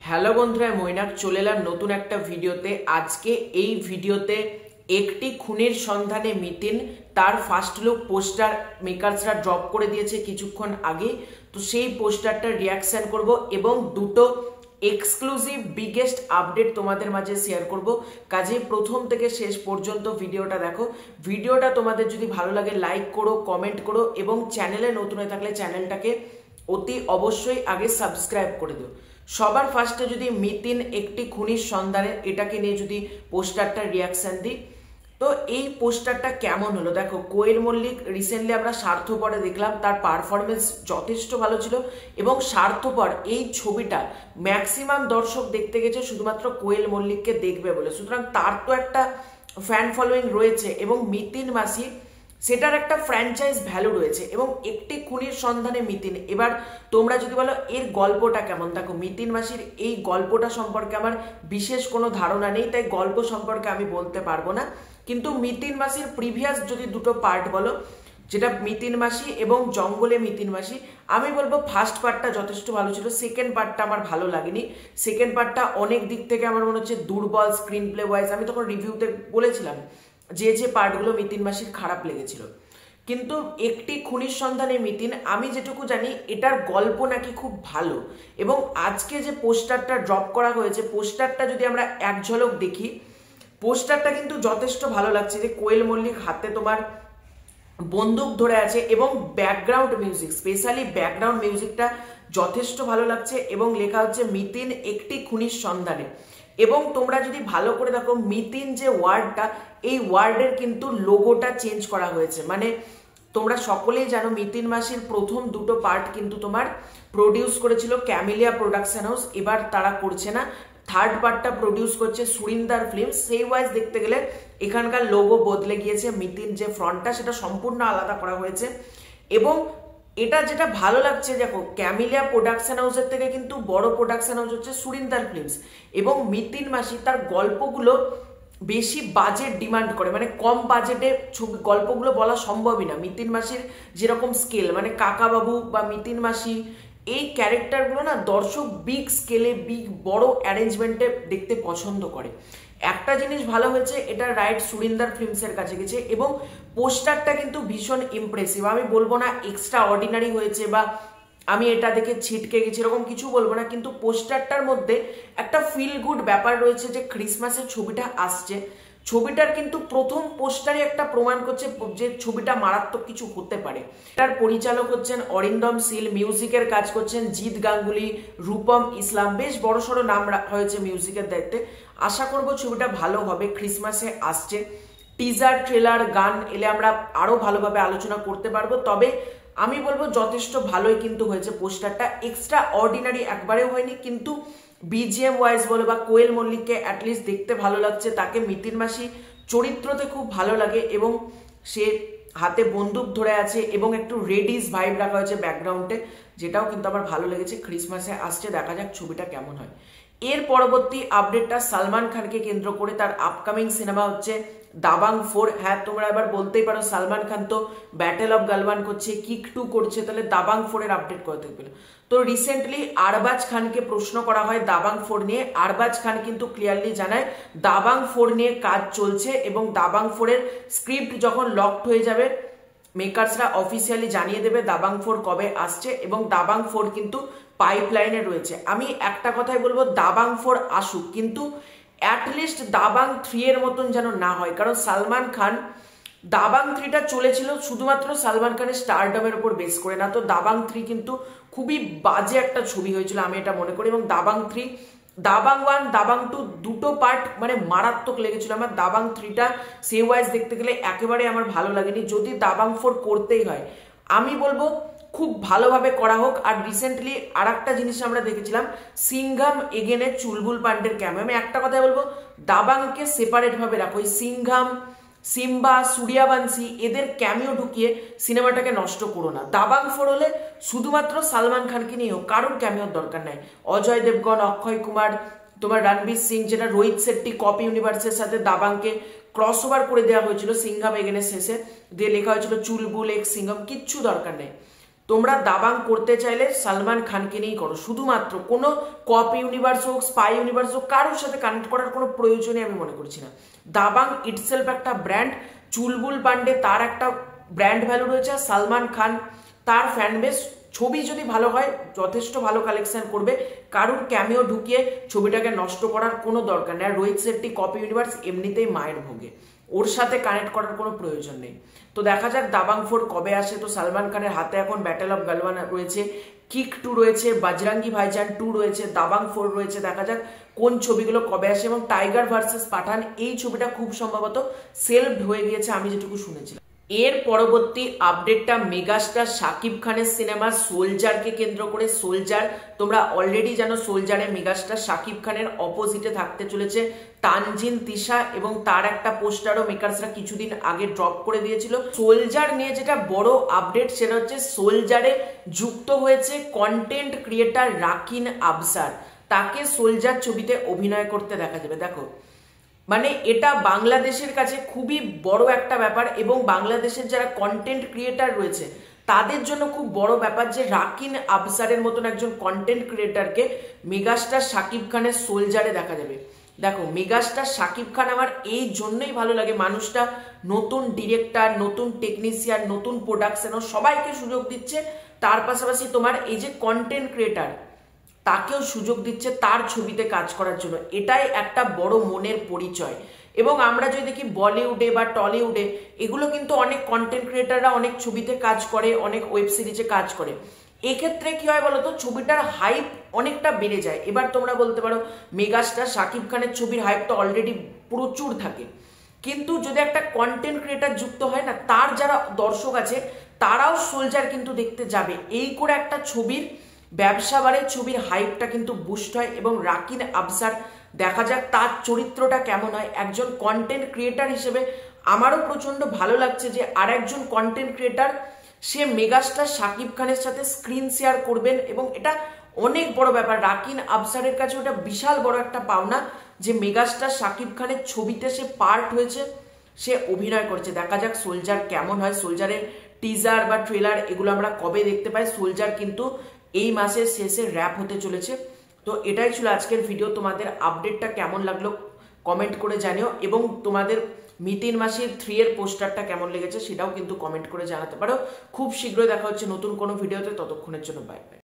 Hello বন্ধুরা, মৈনাক চলে এলাম নতুন একটা ভিডিওতে। আজকে এই ভিডিওতে একটি খুনের সন্ধানে মিতিন তার ফার্স্ট লুক পোস্টার মেকার্সরা ড্রপ করে দিয়েছে কিছুক্ষণ আগে। তো সেই পোস্টারটার রিয়াকশন করব এবং দুটো এক্সক্লুসিভ বিগেস্ট আপডেট তোমাদের মাঝে শেয়ার করব। কাজে প্রথম থেকে শেষ পর্যন্ত ভিডিওটা দেখো। ভিডিওটা তোমাদের যদি ভালো লাগে লাইক করো, কমেন্ট করো এবং চ্যানেলে নতুন হয়ে থাকলে চ্যানেলটাকে অতি অবশ্যই আগে সাবস্ক্রাইব করে দিও। সবার ফার্স্টে যদি মিতিন একটি খুনির সন্ধানে এটাকে নিয়ে যদি পোস্টারটা রিয়াকশন দিই, তো এই পোস্টারটা কেমন হলো দেখো। কোয়েল মল্লিক রিসেন্টলি আমরা স্বার্থপরে দেখলাম, তার পারফরমেন্স যথেষ্ট ভালো ছিল এবং স্বার্থপর এই ছবিটা ম্যাক্সিমাম দর্শক দেখতে গেছে শুধুমাত্র কোয়েল মল্লিককে দেখবে বলে। সুতরাং তার তো একটা ফ্যান ফলোয়িং রয়েছে এবং মিতিন মাসি সেটার একটা ফ্র্যাঞ্চাইজ ভ্যালু রয়েছে এবং একটি খুনির সন্ধানে মিতিন। এবার তোমরা যদি বলো এর গল্পটা কেমন, দেখো মিতিন মাসির এই গল্পটা সম্পর্কে আমার বিশেষ কোনো ধারণা নেই, তাই গল্প সম্পর্কে আমি বলতে পারবো না। কিন্তু মিতিন মাসির প্রিভিয়াস যদি দুটো পার্ট বলো, যেটা মিতিন মাসি এবং জঙ্গলে মিতিন মাসি, আমি বলবো ফার্স্ট পার্টটা যথেষ্ট ভালো ছিল, সেকেন্ড পার্টটা আমার ভালো লাগেনি। সেকেন্ড পার্টটা অনেক দিক থেকে আমার মনে হচ্ছে দুর্বল স্ক্রিন প্লে ওয়াইজ। আমি তখন রিভিউতে বলেছিলাম যে পার্টগুলো মিতিন মাসির খারাপ লেগেছিল। কিন্তু একটি খুনির সন্ধানে মিতিন, আমি যেটুকু জানি এটার গল্প নাকি খুব ভালো এবং আজকে যে পোস্টারটা ড্রপ করা হয়েছে, পোস্টারটা যদি আমরা এক ঝলক দেখি, পোস্টারটা কিন্তু যথেষ্ট ভালো লাগছে। যে কোয়েল মল্লিক হাতে তোমার বন্দুক ধরে আছে এবং ব্যাকগ্রাউন্ড মিউজিক, স্পেশালি ব্যাকগ্রাউন্ড মিউজিকটা যথেষ্ট ভালো লাগছে এবং লেখা হচ্ছে মিতিন একটি খুনির সন্ধানে। এবং তোমরা যদি ভালো করে দেখো মিতিন যে ওয়ার্ডটা, এই ওয়ার্ডের কিন্তু লোগোটা চেঞ্জ করা হয়েছে। মানে তোমরা সকলেই জানো মিতিন মাসির প্রথম দুটো পার্ট কিন্তু তোমার প্রডিউস করেছিল ক্যামিলিয়া প্রোডাকশন হাউস, এবার তারা করছে না। থার্ড পার্টটা প্রডিউস করছে সুরিন্দার ফিল্মস। সেই ওয়াইজ দেখতে গেলে এখানকার লোগো বদলে গিয়েছে, মিতিন যে ফ্রন্টটা সেটা সম্পূর্ণ আলাদা করা হয়েছে। এবং এটা যেটা ভালো লাগছে, দেখো ক্যামিলিয়া প্রোডাকশন হাউসের থেকে কিন্তু বড় প্রোডাকশন হাউস হচ্ছে সুরিন্দার ফিল্মস এবং মিতিন মাসি তার গল্পগুলো বেশি বাজেট ডিমান্ড করে, মানে কম বাজেটে ছবি গল্পগুলো বলা সম্ভবই না। মিতিন মাসির যেরকম স্কেল, মানে কাকাবাবু বা মিতিন মাসি, এই ক্যারেক্টারগুলো না দর্শক বিগ স্কেলে বিগ বড় অ্যারেঞ্জমেন্টে দেখতে পছন্দ করে। একটা জিনিস ভালো হয়েছে, এটা রাইট সুরিন্দার ফিল্মসের কাছে গেছে এবং পোস্টারটা কিন্তু ভীষণ ইমপ্রেসিভ। আমি বলবো না এক্সট্রা অর্ডিনারি হয়েছে বা আমি এটা দেখে ছিটকে গেছি, এরকম কিছু বলবো না। কিন্তু পোস্টারটার মধ্যে একটা ফিল গুড ব্যাপার রয়েছে যে ক্রিসমাসের ছবিটা আসছে। ছবিটার কিন্তু প্রথম পোস্টারে একটা প্রমাণ করছে যে ছবিটা মারাত্মক কিছু হতে পারে। এটার পরিচালক হচ্ছেন অরিন্দম শীল, মিউজিকের কাজ করছেন জিৎ গাঙ্গুলি, রূপম ইসলাম, বেশ বড়সড় নাম হয়েছে মিউজিকের দায়িত্বে। আশা করব ছবিটা ভালো হবে। ক্রিসমাসে আসছে, টিজার ট্রেলার গান এলে আমরা আরো ভালোভাবে আলোচনা করতে পারবো। তবে আমি বলবো যথেষ্ট ভালোই কিন্তু হয়েছে পোস্টারটা, এক্সট্রা অর্ডিনারি একবারেও হয়নি। কিন্তু বিজিএম ওয়াইজ বলো বা কোয়েল মল্লিককে অ্যাটলিস্ট দেখতে ভালো লাগছে, তাকে মিতিন মাসি চরিত্রতে খুব ভালো লাগে এবং সে হাতে বন্দুক ধরে আছে এবং একটু রেডিস ভাইব রাখা হয়েছে ব্যাকগ্রাউন্ডে, যেটাও কিন্তু আমার ভালো লেগেছে। ক্রিসমাসে আসছে, দেখা যাক ছবিটা কেমন হয়। এর পরবর্তী আপডেটটা সালমান খানকে কেন্দ্র করে, তার আপকামিং সিনেমা হচ্ছে দাবাং 4। হ্যাঁ, তোমরা এবার বলতেই পারো সালমান খান তো ব্যাটেল অফ গালওয়ান করছে, কিক 2 করছে, তাহলে দাবাং 4 এর আপডেট করে দেখবে। তো রিসেন্টলি আরবাজ খানকে প্রশ্ন করা হয় দাবাং 4 নিয়ে। আরবাজ খান কিন্তু ক্লিয়ারলি জানায় দাবাং 4 নিয়ে কাজ চলছে এবং দাবাং 4 এর স্ক্রিপ্ট যখন লকড হয়ে যাবে মেকার্সরা অফিসিয়ালি জানিয়ে দেবে দাবাং 4 কবে আসছে এবং দাবাং 4 কিন্তু পাইপলাইনে রয়েছে। আমি একটা কথাই বলবো, দাবাং 4 আসুক, কিন্তু অ্যাটলিস্ট দাবাং 3 এর মতন যেন না হয়। কারণ সালমান খান দাবাং 3টা চলেছিল শুধুমাত্র সালমান খানের স্টারডমের উপর বেস করে, না তো দাবাং 3 কিন্তু খুবই বাজে একটা ছবি হয়েছিল আমি এটা মনে করি। এবং দাবাং 3, দাবাং 1, দাবাং 2 দুটো পার্ট মানে মারাত্মক লেগেছিল আমার। দাবাং 3টা সে ওয়াইজ দেখতে গেলে একেবারে আমার ভালো লাগেনি। যদি দাবাং 4 করতেই হয় আমি বলবো খুব ভালোভাবে করা হোক। আর রিসেন্টলি আর একটা জিনিস আমরা দেখেছিলাম, সিংঘাম এগেনে চুলবুল পান্ডের ক্যামিও। আমি একটা কথাই বলবো, দাবাংকে সেপারেট ভাবে রাখো। ওই সিংঘাম, সিম্বা, সূর্যবংশী এদের ক্যামিও ঢুকিয়ে সিনেমাটাকে নষ্ট করো না। দাবাং 4 হলে শুধুমাত্র সালমান খানকে নিয়ে হোক, কারোর ক্যামিওর দরকার নাই। অজয় দেবগন, অক্ষয় কুমার, তোমার রণবীর সিং, যেটা রোহিত শেট্টি কপি ইউনিভার্সের সাথে দাবাংকে ক্রস ওভার করে দেওয়া হয়েছিল সিংঘাম এগেনের শেষে, দিয়ে লেখা হয়েছিল চুলবুল এক্স সিংঘাম, কিচ্ছু দরকার নেই। তোমরা দাবাং করতে চাইলে সালমান খানকে নিয়েই করো, শুধুমাত্র কোনো কপ ইউনিভার্স হোক, স্পাই ইউনিভার্স হোক, কারোর সাথে কানেক্ট করার কোনো প্রয়োজনই আমি মনে করছি না। দাবাং ইটসেলফ একটা ব্র্যান্ড, চুলবুল পান্ডে তার একটা ব্র্যান্ড ভ্যালু রয়েছে, সালমান খান তার ফ্যান বেস, ছবি যদি ভালো হয় যথেষ্ট ভালো কালেকশন করবে, কারুর ক্যামিও ঢুকিয়ে ছবিটাকে নষ্ট করার কোনো দরকার নেই। আর রোহিত শেট্টি কপি ইউনিভার্স এমনিতেই মায়ের ভোগে, ওর সাথে কানেক্ট করার কোনো প্রয়োজন নেই। তো দেখা যাক দাবাং 4 কবে আসে। তো সালমান খানের হাতে এখন ব্যাটেল অফ গালওয়ান রয়েছে, কিক 2 রয়েছে, বজরঙ্গি ভাইজান 2 রয়েছে, দাবাং 4 রয়েছে। দেখা যাক কোন ছবিগুলো কবে আসে। এবং টাইগার ভার্সেস পাঠান এই ছবিটা খুব সম্ভবত সেলফড হয়ে গিয়েছে আমি যেটুকু শুনেছিলাম। এর পরবর্তী আপডেটটা মেগাস্টার শাকিব খানের সিনেমা সোলজারকে কেন্দ্র করে। সোলজার তোমরা অলরেডি জানো, সোলজারে মেগাস্টার শাকিব খানের অপোজিটে থাকতে চলেছে তানজিন তিশা, এবং তার একটা পোস্টারও মেকার্সরা কিছুদিন আগে ড্রপ করে দিয়েছিল। সোলজার নিয়ে যেটা বড় আপডেট সেটা হচ্ছে সোলজারে যুক্ত হয়েছে কন্টেন্ট ক্রিয়েটার রাকিন আবসার, তাকে সোলজার ছবিতে অভিনয় করতে দেখা যাবে। দেখো মানে এটা বাংলাদেশের কাছে খুবই বড় একটা ব্যাপার, এবং বাংলাদেশের যারা কন্টেন্ট ক্রিয়েটার রয়েছে তাদের জন্য খুব বড় ব্যাপার যে রাকিন আবসারের মতন একজন কন্টেন্ট ক্রিয়েটারকে মেগাস্টার শাকিব খানের সোলজারে দেখা যাবে। দেখো মেগাস্টার শাকিব খান আমার এই জন্যই ভালো লাগে, মানুষটা নতুন ডিরেক্টর, নতুন টেকনিশিয়ান, নতুন প্রোডাকশন, ও সবাইকে সুযোগ দিচ্ছে। তার পাশাপাশি তোমার এই যে কন্টেন্ট ক্রিয়েটার তাকেও সুযোগ দিচ্ছে তার ছবিতে কাজ করার জন্য, এটাই একটা বড় মনের পরিচয়। এবং আমরা যদি দেখি বলিউডে বা টলিউডে এগুলো কিন্তু অনেক কন্টেন্ট ক্রিয়েটাররা অনেক ছবিতে কাজ করে, অনেক ওয়েব সিরিজে কাজ করে। এক্ষেত্রে কি হয় বলতো, ছবিটার হাইপ অনেকটা বেড়ে যায়। এবার তোমরা বলতে পারো মেগাস্টার শাকিব খানের ছবির হাইপ তো অলরেডি প্রচুর থাকে, কিন্তু যদি একটা কন্টেন্ট ক্রিয়েটার যুক্ত হয় না, তার যারা দর্শক আছে তারাও সোলজার কিন্তু দেখতে যাবে। এই করে একটা ছবির ব্যবসা বাড়ে, ছবির হাইপটা কিন্তু বুস্ট হয়। এবং রাকিন আবসার দেখা যাক তার চরিত্রটা কেমন হয়। একজন কন্টেন্ট ক্রিয়েটার হিসেবে আমারও প্রচন্ড ভালো লাগছে যে আর একজন কন্টেন্ট ক্রিয়েটার সে মেগাস্টার শাকিব খানের সাথে স্ক্রিন শেয়ার করবেন, এবং এটা অনেক বড় ব্যাপার। রাকিন আবসারের কাছে ওটা বিশাল বড় একটা পাওনা যে মেগাস্টার শাকিব খানের ছবিতে সে পার্ট হয়েছে, সে অভিনয় করছে। দেখা যাক সোলজার কেমন হয়। সোলজারের টিজার বা ট্রেলার এগুলো আমরা কবে দেখতে পাই। সোলজার কিন্তু এই মাসের শেষে র্যাপ হতে চলেছে। তো এটাই ছিল আজকের ভিডিও। তোমাদের আপডেটটা কেমন লাগলো কমেন্ট করে জানিও, এবং তোমাদের মিতিন মাসির 3 এর পোস্টারটা কেমন লেগেছে সেটাও কিন্তু কমেন্ট করে জানাতে পারো। খুব শীঘ্রই দেখা হচ্ছে নতুন কোনো ভিডিওতে, ততক্ষণের জন্য বাই বাই।